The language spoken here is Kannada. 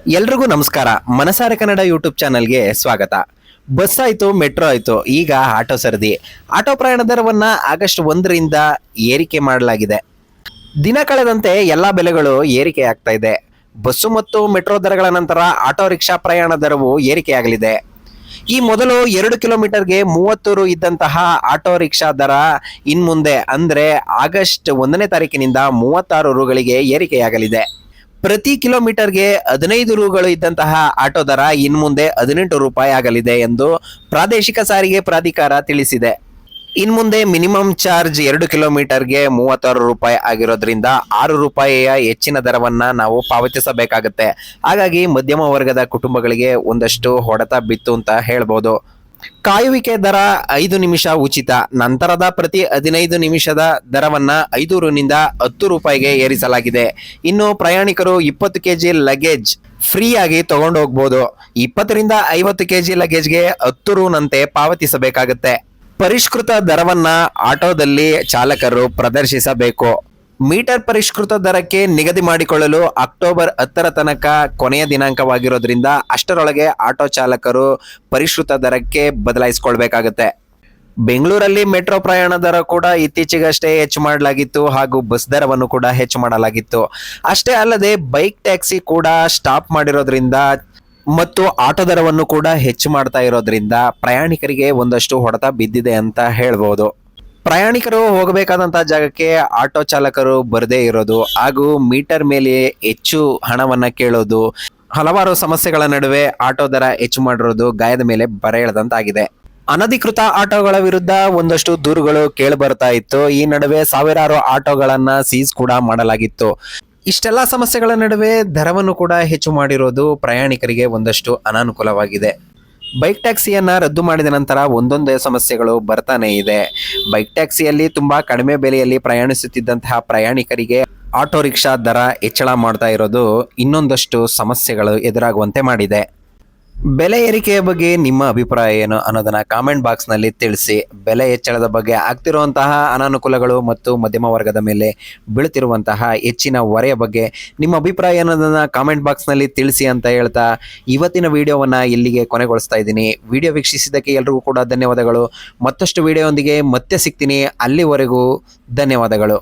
ಎಲ್ರಿಗೂ ನಮಸ್ಕಾರ. ಮನಸಾರೆ ಕನ್ನಡ ಯೂಟ್ಯೂಬ್ ಚಾನಲ್ಗೆ ಸ್ವಾಗತ. ಬಸ್ ಆಯ್ತು, ಮೆಟ್ರೋ ಆಯ್ತು, ಈಗ ಆಟೋ ಸರದಿ. ಆಟೋ ಪ್ರಯಾಣ ದರವನ್ನ ಆಗಸ್ಟ್ 1ರಿಂದ ಏರಿಕೆ ಮಾಡಲಾಗಿದೆ. ದಿನ ಕಳೆದಂತೆ ಎಲ್ಲಾ ಬೆಲೆಗಳು ಏರಿಕೆ ಆಗ್ತಾ ಇದೆ. ಬಸ್ಸು ಮತ್ತು ಮೆಟ್ರೋ ದರಗಳ ನಂತರ ಆಟೋ ರಿಕ್ಷಾ ಪ್ರಯಾಣ ದರವು ಏರಿಕೆಯಾಗಲಿದೆ. ಈ ಮೊದಲು 2 ಕಿಲೋಮೀಟರ್ಗೆ 30 ರು ಇದ್ದಂತಹ ಆಟೋ ರಿಕ್ಷಾ ದರ ಇನ್ಮುಂದೆ ಅಂದ್ರೆ ಆಗಸ್ಟ್ 1ನೇ ತಾರೀಕಿನಿಂದ 36 ರುಗಳಿಗೆ ಏರಿಕೆಯಾಗಲಿದೆ. ಪ್ರತಿ ಕಿಲೋಮೀಟರ್ಗೆ 15 ರುಗಳು ಇದ್ದಂತಹ ಆಟೋ ದರ ಇನ್ಮುಂದೆ 18 ರೂಪಾಯಿ ಆಗಲಿದೆ ಎಂದು ಪ್ರಾದೇಶಿಕ ಸಾರಿಗೆ ಪ್ರಾಧಿಕಾರ ತಿಳಿಸಿದೆ. ಇನ್ಮುಂದೆ ಮಿನಿಮಮ್ ಚಾರ್ಜ್ 2 ಕಿಲೋಮೀಟರ್ಗೆ 36 ರೂಪಾಯಿ ಆಗಿರೋದ್ರಿಂದ 6 ರೂಪಾಯಿಯ ಹೆಚ್ಚಿನ ದರವನ್ನ ನಾವು ಪಾವತಿಸಬೇಕಾಗುತ್ತೆ. ಹಾಗಾಗಿ ಮಧ್ಯಮ ವರ್ಗದ ಕುಟುಂಬಗಳಿಗೆ ಒಂದಷ್ಟು ಹೊಡೆತ ಬಿತ್ತು ಅಂತ ಹೇಳ್ಬೋದು. ಕಾಯುವಿಕೆ ದರ 5 ನಿಮಿಷ ಉಚಿತ. ನಂತರದ ಪ್ರತಿ 15 ನಿಮಿಷದ ದರವನ್ನ 5 ರುನಿಂದ 10 ರೂಪಾಯಿಗೆ ಏರಿಸಲಾಗಿದೆ. ಇನ್ನು ಪ್ರಯಾಣಿಕರು 20 ಕೆಜಿ ಲಗೇಜ್ ಫ್ರೀ ಆಗಿ ತಗೊಂಡು ಹೋಗ್ಬೋದು. 20 ರಿಂದ 50 ಕೆಜಿ ಲಗೇಜ್ಗೆ 10 ರುನಂತೆ ಪಾವತಿಸಬೇಕಾಗುತ್ತೆ. ಪರಿಷ್ಕೃತ ದರವನ್ನ ಆಟೋದಲ್ಲಿ ಚಾಲಕರು ಪ್ರದರ್ಶಿಸಬೇಕು. ಮೀಟರ್ ಪರಿಷ್ಕೃತ ದರಕ್ಕೆ ನಿಗದಿ ಮಾಡಿಕೊಳ್ಳಲು ಅಕ್ಟೋಬರ್ 10ರ ತನಕ ಕೊನೆಯ ದಿನಾಂಕವಾಗಿರೋದ್ರಿಂದ ಅಷ್ಟರೊಳಗೆ ಆಟೋ ಚಾಲಕರು ಪರಿಷ್ಕೃತ ದರಕ್ಕೆ ಬದಲಾಯಿಸಿಕೊಳ್ಬೇಕಾಗತ್ತೆ. ಬೆಂಗಳೂರಲ್ಲಿ ಮೆಟ್ರೋ ಪ್ರಯಾಣ ದರ ಕೂಡ ಇತ್ತೀಚೆಗಷ್ಟೇ ಹೆಚ್ಚು ಮಾಡಲಾಗಿತ್ತು ಹಾಗೂ ಬಸ್ ದರವನ್ನು ಕೂಡ ಹೆಚ್ಚು ಮಾಡಲಾಗಿತ್ತು. ಅಷ್ಟೇ ಅಲ್ಲದೆ ಬೈಕ್ ಟ್ಯಾಕ್ಸಿ ಕೂಡ ಸ್ಟಾಪ್ ಮಾಡಿರೋದ್ರಿಂದ ಮತ್ತು ಆಟೋ ದರವನ್ನು ಕೂಡ ಹೆಚ್ಚು ಮಾಡ್ತಾ ಇರೋದ್ರಿಂದ ಪ್ರಯಾಣಿಕರಿಗೆ ಒಂದಷ್ಟು ಹೊಡೆತ ಬಿದ್ದಿದೆ ಅಂತ ಹೇಳ್ಬೋದು. ಪ್ರಯಾಣಿಕರು ಹೋಗಬೇಕಾದಂತಹ ಜಾಗಕ್ಕೆ ಆಟೋ ಚಾಲಕರು ಬರದೇ ಇರೋದು ಹಾಗೂ ಮೀಟರ್ ಮೇಲೆ ಹೆಚ್ಚು ಹಣವನ್ನ ಕೇಳೋದು, ಹಲವಾರು ಸಮಸ್ಯೆಗಳ ನಡುವೆ ಆಟೋ ದರ ಹೆಚ್ಚು ಮಾಡಿರೋದು ಗಾಯದ ಮೇಲೆ ಬರೆ ಎಳೆದಂತಾಗಿದೆ. ಅನಧಿಕೃತ ಆಟೋಗಳ ವಿರುದ್ಧ ಒಂದಷ್ಟು ದೂರುಗಳು ಕೇಳಿ ಬರ್ತಾ ಇತ್ತು. ಈ ನಡುವೆ ಸಾವಿರಾರು ಆಟೋಗಳನ್ನ ಸೀಸ್ ಕೂಡ ಮಾಡಲಾಗಿತ್ತು. ಇಷ್ಟೆಲ್ಲಾ ಸಮಸ್ಯೆಗಳ ನಡುವೆ ದರವನ್ನು ಕೂಡ ಹೆಚ್ಚು ಮಾಡಿರೋದು ಪ್ರಯಾಣಿಕರಿಗೆ ಒಂದಷ್ಟು ಅನಾನುಕೂಲವಾಗಿದೆ. ಬೈಕ್ ಟ್ಯಾಕ್ಸಿಯನ್ನ ರದ್ದು ಮಾಡಿದ ನಂತರ ಒಂದೊಂದೇ ಸಮಸ್ಯೆಗಳು ಬರ್ತಾನೆ ಇದೆ. ಬೈಕ್ ಟ್ಯಾಕ್ಸಿಯಲ್ಲಿ ತುಂಬಾ ಕಡಿಮೆ ಬೆಲೆಯಲ್ಲಿ ಪ್ರಯಾಣಿಸುತ್ತಿದ್ದಂತಹ ಪ್ರಯಾಣಿಕರಿಗೆ ಆಟೋ ರಿಕ್ಷಾ ದರ ಹೆಚ್ಚಳ ಮಾಡ್ತಾ ಇರೋದು ಇನ್ನೊಂದಷ್ಟು ಸಮಸ್ಯೆಗಳು ಎದುರಾಗುವಂತೆ ಮಾಡಿದೆ. ಬೆಲೆ ಏರಿಕೆಯ ಬಗ್ಗೆ ನಿಮ್ಮ ಅಭಿಪ್ರಾಯ ಏನು ಅನ್ನೋದನ್ನ ಕಾಮೆಂಟ್ ಬಾಕ್ಸ್ ನಲ್ಲಿ ತಿಳಿಸಿ. ಬೆಲೆ ಹೆಚ್ಚಳದ ಬಗ್ಗೆ ಆಗ್ತಿರುವಂತಹ ಅನಾನುಕೂಲಗಳು ಮತ್ತು ಮಧ್ಯಮ ವರ್ಗದ ಮೇಲೆ ಬೀಳುತ್ತಿರುವಂತಹ ಹೆಚ್ಚಿನ ಹೊರೆಯ ಬಗ್ಗೆ ನಿಮ್ಮ ಅಭಿಪ್ರಾಯ ಅನ್ನೋದನ್ನ ಕಾಮೆಂಟ್ ಬಾಕ್ಸ್ ನಲ್ಲಿ ತಿಳಿಸಿ ಅಂತ ಹೇಳ್ತಾ ಇವತ್ತಿನ ವಿಡಿಯೋವನ್ನ ಇಲ್ಲಿಗೆ ಕೊನೆಗೊಳಿಸ್ತಾ ಇದ್ದೀನಿ. ವಿಡಿಯೋ ವೀಕ್ಷಿಸಿದ್ದಕ್ಕೆ ಎಲ್ರಿಗೂ ಕೂಡ ಧನ್ಯವಾದಗಳು. ಮತ್ತಷ್ಟು ವಿಡಿಯೋದೊಂದಿಗೆ ಮತ್ತೆ ಸಿಗ್ತೀನಿ. ಅಲ್ಲಿವರೆಗೂ ಧನ್ಯವಾದಗಳು.